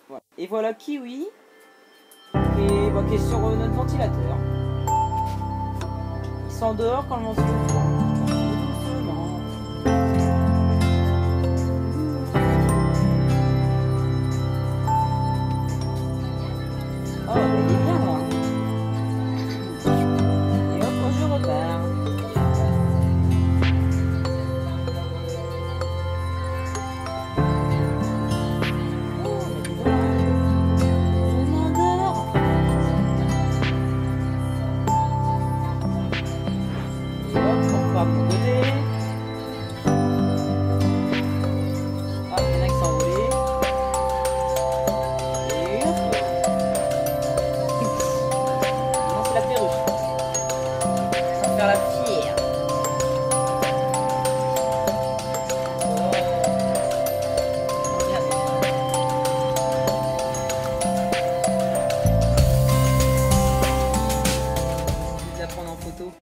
Voilà. Et voilà Kiwi qui est sur notre ventilateur. Il s'endort quand le ventilateur doucement. Oh, bah, il est bien là. Et hop, je repars. Pas de mon côté. Ah, il y en a qui sont envolés. Et hop. Non, c'est la perruche. On va faire la fière. Oh. Regardez. Je vais la prendre en photo.